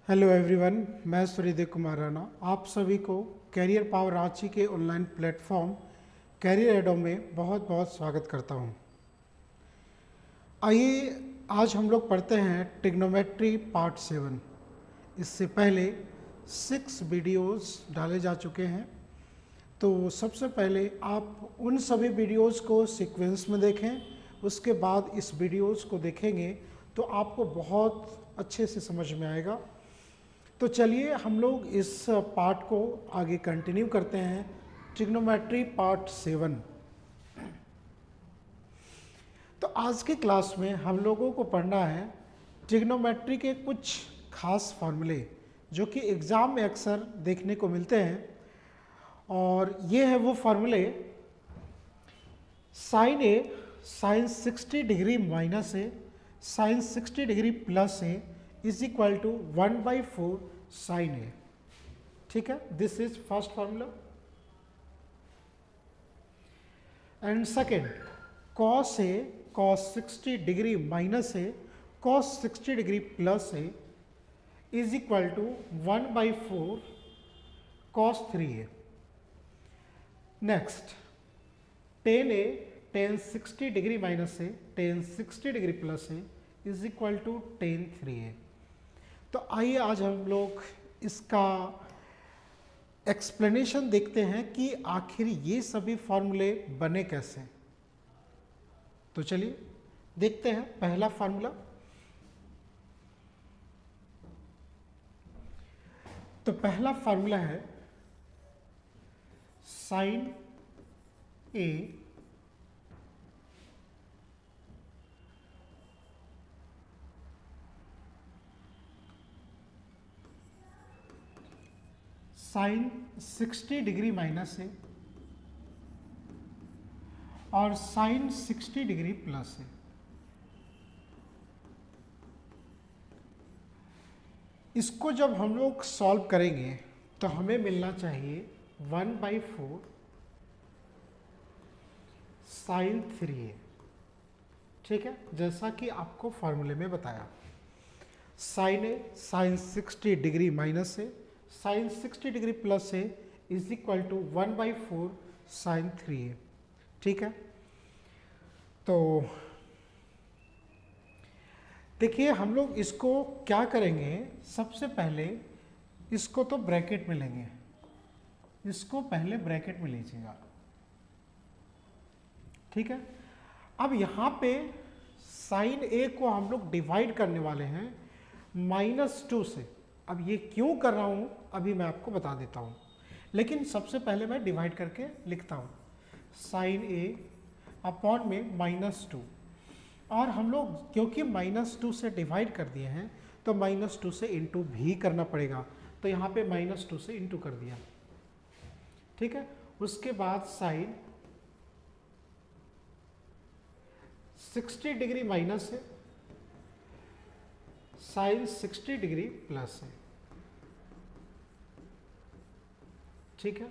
Hello everyone, मैं सूर्यदेव कुमार राणा आप सभी को कैरियर पावर रांची के ऑनलाइन प्लेटफॉर्म कैरियर एडो में बहुत बहुत स्वागत करता हूं। आइए आज हम लोग पढ़ते हैं ट्रिग्नोमेट्री पार्ट 7। इससे पहले 6 वीडियोस डाले जा चुके हैं, तो सबसे पहले आप उन सभी वीडियोस को सीक्वेंस में देखें, उसके बाद इस वीडियोस को देखेंगे तो आपको बहुत अच्छे से समझ में आएगा। तो चलिए हम लोग इस पार्ट को आगे कंटिन्यू करते हैं, ट्रिग्नोमेट्री पार्ट 7। तो आज की क्लास में हम लोगों को पढ़ना है ट्रिग्नोमेट्री के कुछ खास फार्मूले जो कि एग्ज़ाम में अक्सर देखने को मिलते हैं। और ये है वो फार्मूले sine A sine 60 degree minus A sine 60 degree plus A is equal to 1/4 sine A. ठीक है, this is first formula. And second, cos A cos 60 degree minus A cos 60 degree plus A is equal to 1/4 cos 3a। Next, tan A tan 60 degree minus A tan 60 degree plus A is equal to tan 3a। तो आइए आज हम लोग इसका explanation देखते हैं कि आखिर ये सभी फॉर्मूले बने कैसे। तो चलिए देखते हैं पहला फार्मूला। तो पहला फार्मूला है sign A sine 60 degree minus है और साइन 60 डिग्री प्लस है। इसको जब हम लोग सॉल्व करेंगे तो हमें मिलना चाहिए 1/4 साइन 3a। ठीक है, जैसा कि आपको फॉर्मूले में बताया, sine A sine 60 degree minus है साइन 60 डिग्री प्लस है is equal to 1/4 sine 3a। ठीक है, तो देखिए हम लोग इसको क्या करेंगे, सबसे पहले इसको तो ब्रैकेट में लेंगे, इसको पहले ब्रैकेट में लीजिएगा। ठीक है, अब यहाँ पे साइन ए को हम लोग डिवाइड करने वाले हैं -2 से। अब ये क्यों कर रहा हूँ अभी मैं आपको बता देता हूँ, लेकिन सबसे पहले मैं डिवाइड करके लिखता हूँ साइन ए अपॉन में -2। और हम लोग क्योंकि -2 से डिवाइड कर दिए हैं तो -2 से इंटू भी करना पड़ेगा, तो यहाँ पे -2 से इंटू कर दिया। ठीक है, उसके बाद साइन 60 डिग्री माइनस है साइन 60 डिग्री प्लस है। ठीक है,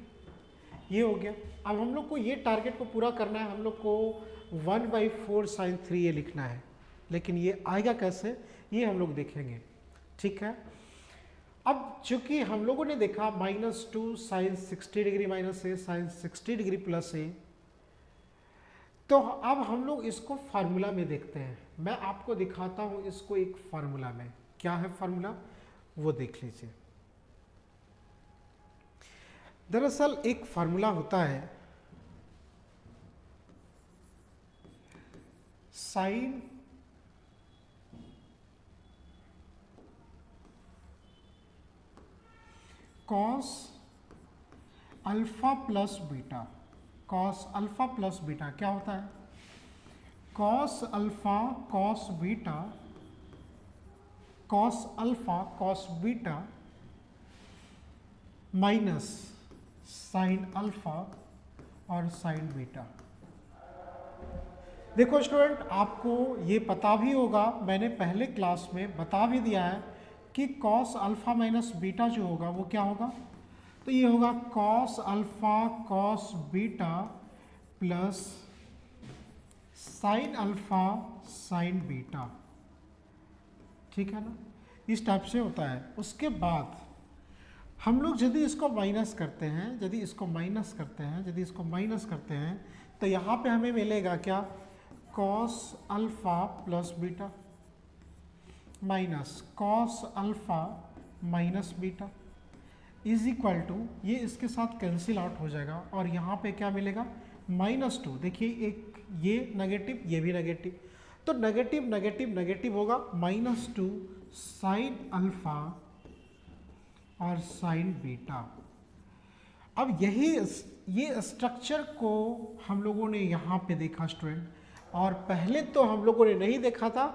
ये हो गया। अब हम लोग को ये टारगेट को पूरा करना है, हम लोग को 1/4 साइन 3a लिखना है, लेकिन ये आएगा कैसे ये हम लोग देखेंगे। ठीक है, अब चूंकि हम लोगों ने देखा -2 साइन 60 डिग्री माइनस है साइन 60 डिग्री प्लस है, तो अब हम लोग इसको फार्मूला में देखते हैं। मैं आपको दिखाता हूं इसको एक फार्मूला में। क्या है फार्मूला वो देख लीजिए। दरअसल एक फार्मूला होता है sine cos alpha plus beta. Cos alpha plus beta क्या होता है, cos alpha cos beta cos alpha cos beta minus sine alpha और साइन बीटा। देखो स्टूडेंट, आपको ये पता भी होगा, मैंने पहले क्लास में बता भी दिया है कि कॉस अल्फा माइनस बीटा जो होगा वो क्या होगा, तो ये होगा cos alpha cos beta plus sine alpha sign beta. ठीक है ना, इस टाइप से होता है। उसके बाद हम लोग यदि इसको माइनस करते हैं, यदि इसको माइनस करते हैं, यदि इसको माइनस करते हैं तो यहाँ पे हमें मिलेगा क्या, cos alpha plus beta minus cos alpha minus beta is equal to, ये इसके साथ कैंसिल आउट हो जाएगा और यहाँ पे क्या मिलेगा, -2। देखिए एक ये नेगेटिव, ये भी नेगेटिव, तो नेगेटिव नेगेटिव नेगेटिव होगा, -2 साइन अल्फा और साइन बीटा। अब ये स्ट्रक्चर को हम लोगों ने यहाँ पे देखा स्टूडेंट, और पहले तो हम लोगों ने नहीं देखा था,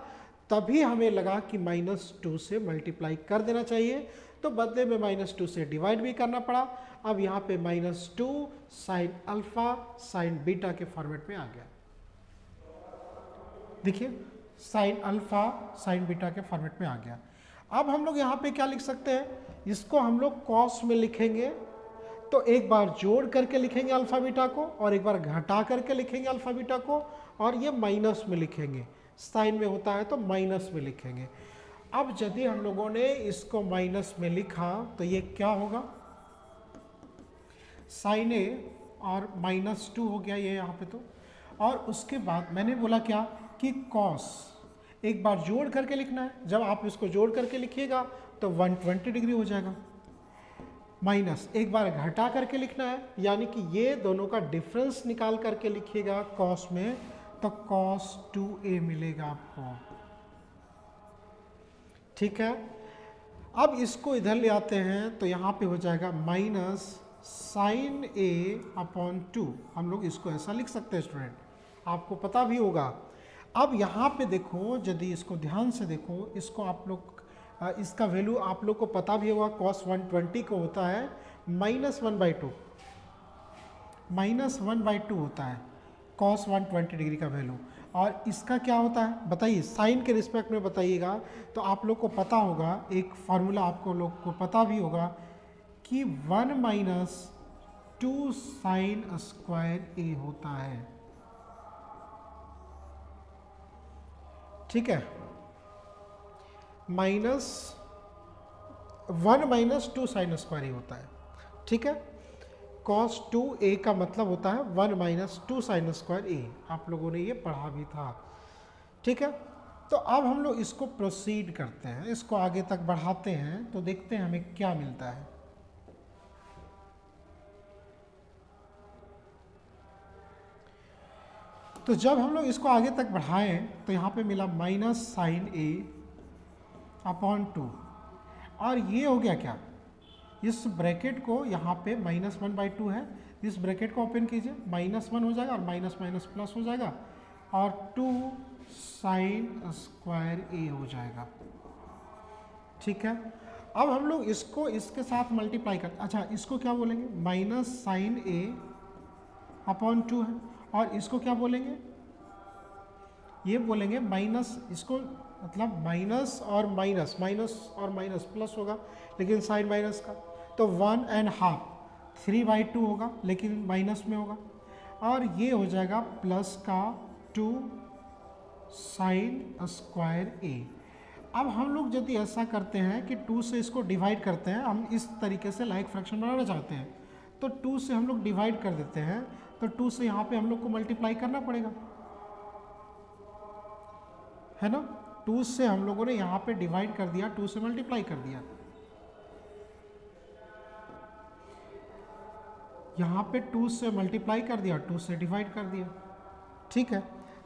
तभी हमें लगा कि -2 से मल्टीप्लाई कर देना चाहिए, तो बदले में -2 से डिवाइड भी करना पड़ा। अब यहाँ पे -2 साइन अल्फा साइन बीटा के फॉर्मेट में आ गया। देखिए साइन अल्फा साइन बीटा के फॉर्मेट में आ गया। अब हम लोग यहाँ पे क्या लिख सकते हैं, इसको हम लोग कॉस में लिखेंगे, तो एक बार जोड़ करके लिखेंगे अल्फा बीटा को और एक बार घटा करके लिखेंगे अल्फा बीटा को, और ये माइनस में लिखेंगे, साइन में होता है तो माइनस में लिखेंगे। अब यदि हम लोगों ने इसको माइनस में लिखा तो ये क्या होगा, साइन ए और -2 हो गया ये यहाँ पे तो। और उसके बाद मैंने बोला क्या कि कॉस एक बार जोड़ करके लिखना है, जब आप इसको जोड़ करके लिखिएगा तो 120 डिग्री हो जाएगा, माइनस एक बार घटा करके लिखना है, यानी कि ये दोनों का डिफरेंस निकाल करके लिखिएगा कॉस में, तो cos 2a मिलेगा आपको। ठीक है, अब इसको इधर ले आते हैं तो यहाँ पे हो जाएगा माइनस साइन a/2। हम लोग इसको ऐसा लिख सकते हैं स्टूडेंट, आपको पता भी होगा। अब यहाँ पे देखो, यदि इसको ध्यान से देखो, इसको आप लोग इसका वैल्यू आप लोग को पता भी होगा, cos 120 को होता है -1/2, -1/2 होता है cos 120 डिग्री का वैल्यू। और इसका क्या होता है बताइए, साइन के रिस्पेक्ट में बताइएगा, तो आप लोग को पता होगा, एक फार्मूला आपको लोग को पता भी होगा कि 1 - 2 साइन स्क्वायर a होता है। ठीक है, -1 - 2 साइन स्क्वायर a होता है। ठीक है, cos 2a का मतलब होता है 1 - 2 साइन स्क्वायर a, आप लोगों ने ये पढ़ा भी था। ठीक है, तो अब हम लोग इसको प्रोसीड करते हैं, इसको आगे तक बढ़ाते हैं, तो देखते हैं हमें क्या मिलता है। तो जब हम लोग इसको आगे तक बढ़ाएं तो यहाँ पे मिला -sin a/2, और ये हो गया क्या, इस ब्रैकेट को यहाँ पे -1/2 है, इस ब्रैकेट को ओपन कीजिए, -1 हो जाएगा और माइनस माइनस प्लस हो जाएगा और 2 साइन स्क्वायर a हो जाएगा। ठीक है, अब हम लोग इसको इसके साथ मल्टीप्लाई कर, अच्छा इसको क्या बोलेंगे, -sin a/2 है, और इसको क्या बोलेंगे, ये बोलेंगे माइनस, इसको मतलब माइनस और माइनस, माइनस और माइनस प्लस होगा, लेकिन साइन माइनस का, तो 1.5 3/2 होगा, लेकिन माइनस में होगा, और ये हो जाएगा प्लस का 2 साइन स्क्वायर a। अब हम लोग यदि ऐसा करते हैं कि 2 से इसको डिवाइड करते हैं, हम इस तरीके से लाइक फ्रैक्शन बनाना चाहते हैं, तो 2 से हम लोग डिवाइड कर देते हैं, तो 2 से यहाँ पे हम लोग को मल्टीप्लाई करना पड़ेगा, है ना। 2 से हम लोगों ने यहाँ पे डिवाइड कर दिया, 2 से मल्टीप्लाई कर दिया, यहाँ पे 2 से मल्टीप्लाई कर दिया, 2 से डिवाइड कर दिया। ठीक है,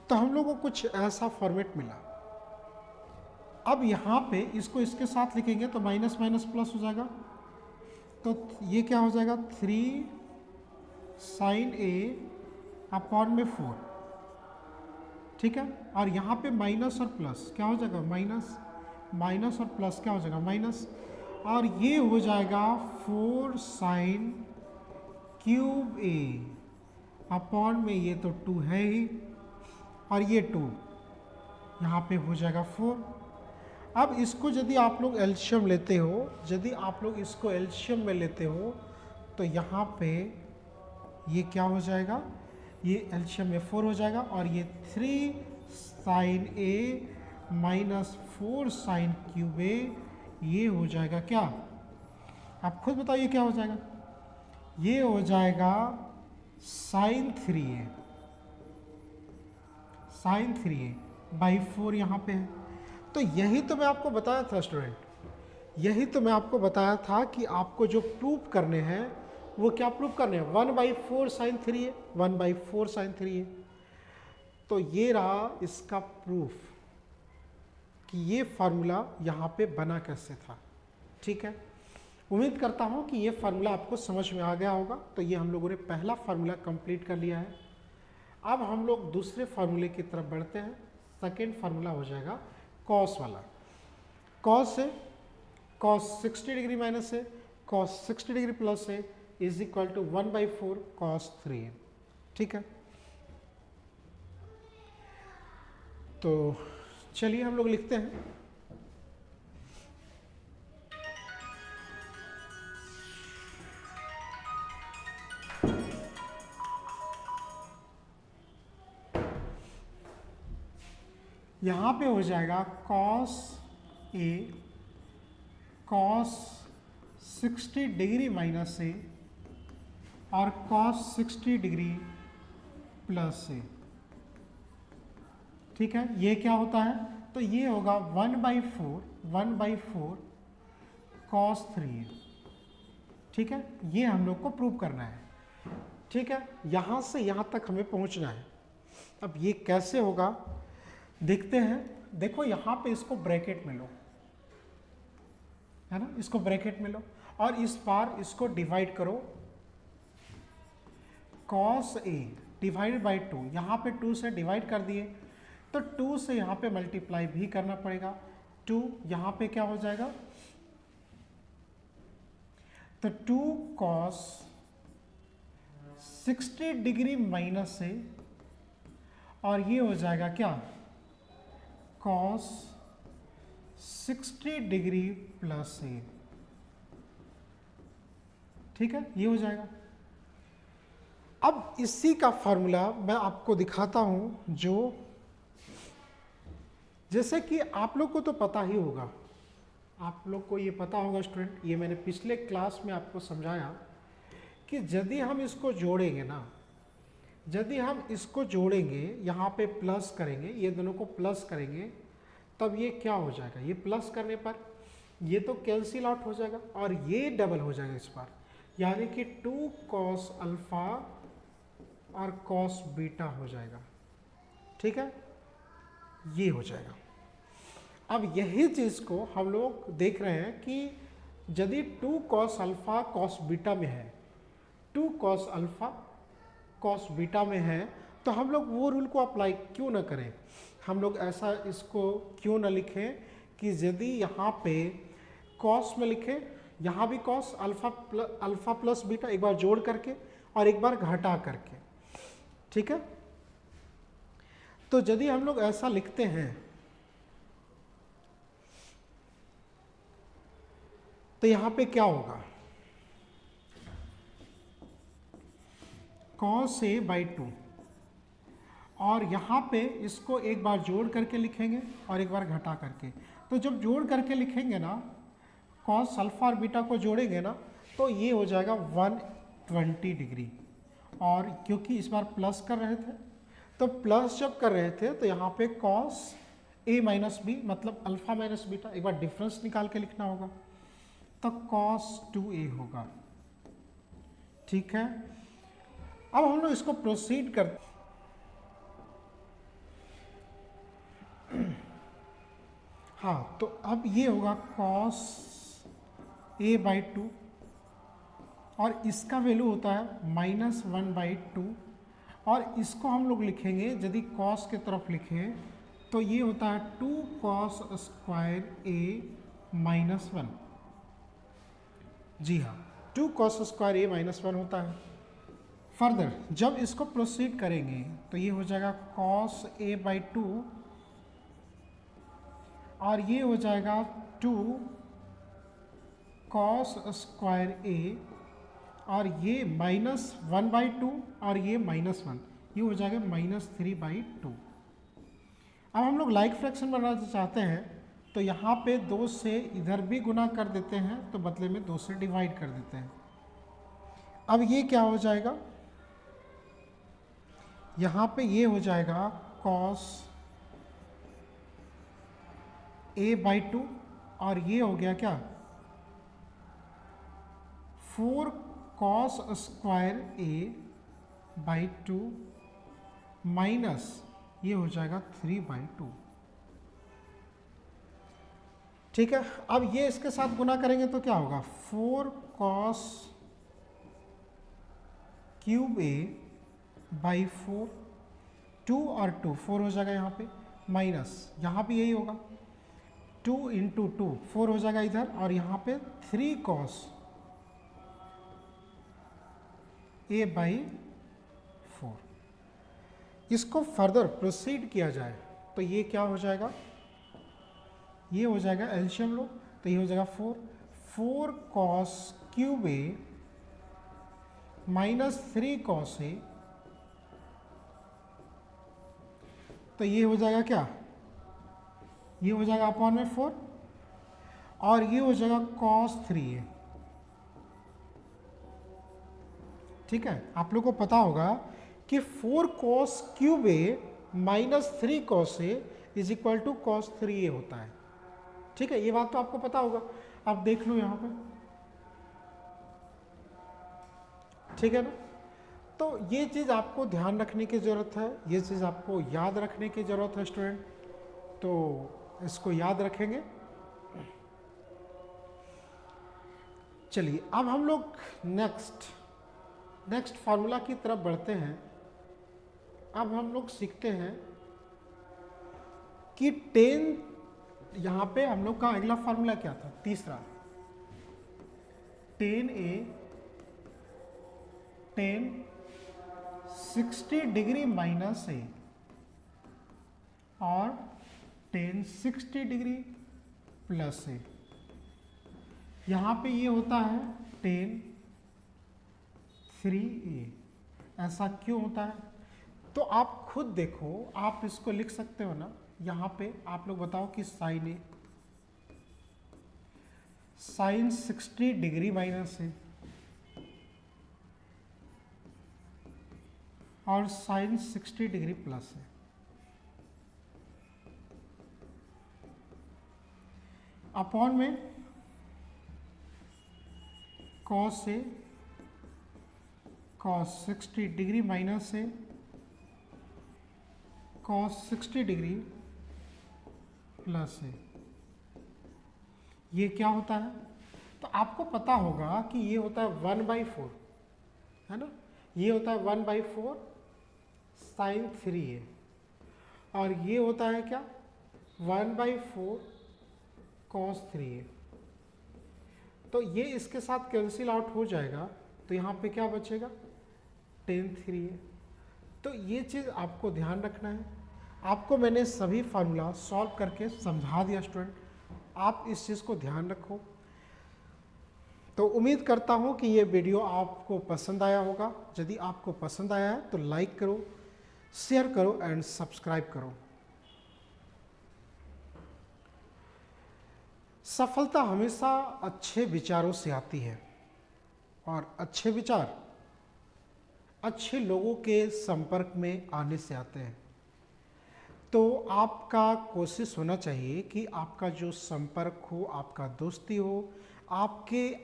तो हम लोगों को कुछ ऐसा फॉर्मेट मिला। अब यहाँ पे इसको इसके साथ लिखेंगे तो माइनस माइनस प्लस हो जाएगा, तो ये क्या हो जाएगा 3 साइन a/4। ठीक है, और यहाँ पे माइनस और प्लस क्या हो जाएगा, माइनस माइनस और प्लस क्या हो जाएगा माइनस, और ये हो जाएगा 4 साइन क्यूब a/, में ये तो 2 है ही, और ये 2 यहाँ पे हो जाएगा 4। अब इसको यदि आप लोग एल्शियम लेते हो, यदि आप लोग इसको एल्शियम में लेते हो, तो यहाँ पे ये क्या हो जाएगा, ये एल्शियम में 4 हो जाएगा, और ये 3 sine a - 4 sine cube a ये हो जाएगा क्या, आप खुद बताइए क्या हो जाएगा, ये हो जाएगा sin 3a, sin 3a/4 यहाँ पे है। तो यही तो मैं आपको बताया था स्टूडेंट, यही तो मैं आपको बताया था कि आपको जो प्रूफ करने हैं वो क्या प्रूफ करने हैं, 1/4 sin 3a, 1/4 sin 3a। तो ये रहा इसका प्रूफ कि ये फार्मूला यहाँ पे बना कैसे था। ठीक है, उम्मीद करता हूँ कि ये फार्मूला आपको समझ में आ गया होगा। तो ये हम लोगों ने पहला फार्मूला कंप्लीट कर लिया है। अब हम लोग दूसरे फार्मूले की तरफ बढ़ते हैं। सेकेंड फार्मूला हो जाएगा कॉस वाला। कॉस है cos 60 डिग्री माइनस है cos 60 डिग्री प्लस है is equal to 1/4 cos 3a। ठीक है, तो चलिए हम लोग लिखते हैं। यहाँ पे हो जाएगा cos a cos 60 degree minus से और cos 60 डिग्री प्लस से। ठीक है, ये क्या होता है, तो ये होगा 1/4 cos 3a। ठीक है, ये हम लोग को प्रूव करना है। ठीक है, यहाँ से यहाँ तक हमें पहुँचना है। अब ये कैसे होगा देखते हैं। देखो यहाँ पे इसको ब्रैकेट में लो, है ना, इसको ब्रैकेट में लो और इस बार इसको डिवाइड करो। cos a डिवाइड बाई 2, यहाँ पे 2 से डिवाइड कर दिए तो 2 से यहाँ पे मल्टीप्लाई भी करना पड़ेगा। 2 यहाँ पे क्या हो जाएगा, तो 2 cos 60 डिग्री माइनस से और ये हो जाएगा क्या, cos 60 डिग्री प्लस से। ठीक है, ये हो जाएगा। अब इसी का फार्मूला मैं आपको दिखाता हूं, जो जैसे कि आप लोग को तो पता ही होगा, आप लोग को ये पता होगा स्टूडेंट, ये मैंने पिछले क्लास में आपको समझाया कि यदि हम इसको जोड़ेंगे ना, यदि हम इसको जोड़ेंगे, यहाँ पे प्लस करेंगे, ये दोनों को प्लस करेंगे, तब ये क्या हो जाएगा, ये प्लस करने पर ये तो कैंसिल आउट हो जाएगा और ये डबल हो जाएगा इस बार, यानी कि 2 cos अल्फा और cos बीटा हो जाएगा। ठीक है, ये हो जाएगा। अब यही चीज़ को हम लोग देख रहे हैं कि यदि 2 cos अल्फा cos बीटा में है, 2 cos अल्फा cos बीटा में है, तो हम लोग वो रूल को अप्लाई क्यों ना करें, हम लोग ऐसा इसको क्यों ना लिखें कि यदि यहाँ पे cos में लिखें, यहाँ भी cos अल्फा प्लस बीटा एक बार जोड़ करके और एक बार घटा करके। ठीक है, तो यदि हम लोग ऐसा लिखते हैं तो यहाँ पे क्या होगा, cos a/2 और यहाँ पे इसको एक बार जोड़ करके लिखेंगे और एक बार घटा करके। तो जब जोड़ करके लिखेंगे ना, cos अल्फा और बीटा को जोड़ेंगे ना, तो ये हो जाएगा 120 डिग्री। और क्योंकि इस बार प्लस कर रहे थे, तो प्लस जब कर रहे थे तो यहाँ पे cos a माइनस बी मतलब अल्फा माइनस बीटा, एक बार डिफरेंस निकाल के लिखना होगा, तो cos 2a होगा। ठीक है, अब हम लोग इसको प्रोसीड कर, हाँ, तो अब ये होगा cos a/2 और इसका वैल्यू होता है -1/2 और इसको हम लोग लिखेंगे, यदि cos के तरफ लिखें तो ये होता है 2 cos स्क्वायर a -1। जी हाँ, 2 cos स्क्वायर a -1 होता है। फर्दर जब इसको प्रोसीड करेंगे तो ये हो जाएगा cos a/2 और ये हो जाएगा 2 cos स्क्वायर a और ये -1/2 और ये -1, ये हो जाएगा -3/2। अब हम लोग लाइक फ्रैक्शन बनाना चाहते हैं तो यहाँ पे 2 से इधर भी गुना कर देते हैं तो बदले में 2 से डिवाइड कर देते हैं। अब ये क्या हो जाएगा, यहाँ पे ये हो जाएगा cos a/2 और ये हो गया क्या 4 cos स्क्वायर a/2 माइनस ये हो जाएगा 3/2। ठीक है, अब ये इसके साथ गुना करेंगे तो क्या होगा 4 cos क्यूब a/4, 2 और 2 4 हो जाएगा यहाँ पे, माइनस यहाँ भी यही होगा 2 इंटू 2 4 हो जाएगा इधर, और यहाँ पे 3 cos a/4। इसको फर्दर प्रोसीड किया जाए तो ये क्या हो जाएगा, ये हो जाएगा एलसीएम लो तो ये हो जाएगा 4 cos cube a minus 3 cos a, तो ये हो जाएगा क्या, ये हो जाएगा अपॉन में 4 और ये हो जाएगा cos 3a। ठीक है, आप लोग को पता होगा कि 4 cos cube a minus 3 cos a is equal to cos 3a होता है। ठीक है, ये बात तो आपको पता होगा, आप देख लो यहाँ पे। ठीक है ना, तो ये चीज़ आपको ध्यान रखने की ज़रूरत है, ये चीज़ आपको याद रखने की ज़रूरत है स्टूडेंट, तो इसको याद रखेंगे। चलिए अब हम लोग नेक्स्ट फार्मूला की तरफ बढ़ते हैं। अब हम लोग सीखते हैं कि 10, यहाँ पे हम लोग का अगला फार्मूला क्या था, तीसरा 10 60 डिग्री माइनस a और 10 60 डिग्री प्लस a। यहाँ पे ये होता है 10 3a, ऐसा क्यों होता है, तो आप खुद देखो, आप इसको लिख सकते हो ना, यहाँ पे आप लोग बताओ कि साइन 60 डिग्री माइनस है और साइन 60 डिग्री प्लस है। अपॉन में कॉस से कॉस 60 डिग्री माइनस से कॉस 60 डिग्री प्लस है। ये क्या होता है, तो आपको पता होगा कि ये होता है 1/4, है ना, ये होता है 1/4 साइन 3a और ये होता है क्या 1/4 कॉस 3a। तो ये इसके साथ कैंसिल आउट हो जाएगा, तो यहाँ पे क्या बचेगा 10 3a। तो ये चीज़ आपको ध्यान रखना है। आपको मैंने सभी फार्मूला सॉल्व करके समझा दिया स्टूडेंट, आप इस चीज़ को ध्यान रखो। तो उम्मीद करता हूँ कि ये वीडियो आपको पसंद आया होगा। यदि आपको पसंद आया है तो लाइक करो, शेयर करो एंड सब्सक्राइब करो। सफलता हमेशा अच्छे विचारों से आती है और अच्छे विचार अच्छे लोगों के संपर्क में आने से आते हैं। तो आपका कोशिश होना चाहिए कि आपका जो संपर्क हो, आपका दोस्ती हो, आपके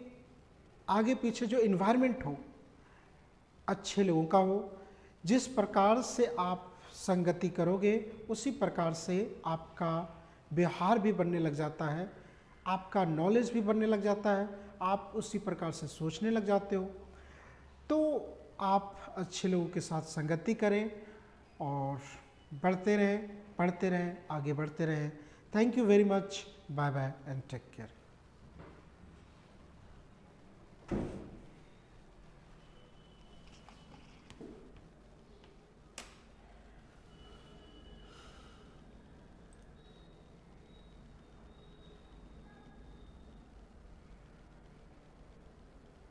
आगे पीछे जो इन्वायरमेंट हो अच्छे लोगों का हो। जिस प्रकार से आप संगति करोगे उसी प्रकार से आपका व्यवहार भी बनने लग जाता है, आपका नॉलेज भी बनने लग जाता है, आप उसी प्रकार से सोचने लग जाते हो। तो आप अच्छे लोगों के साथ संगति करें और बढ़ते रहें, पढ़ते रहें, आगे बढ़ते रहें। Thank you very much, bye bye and take care.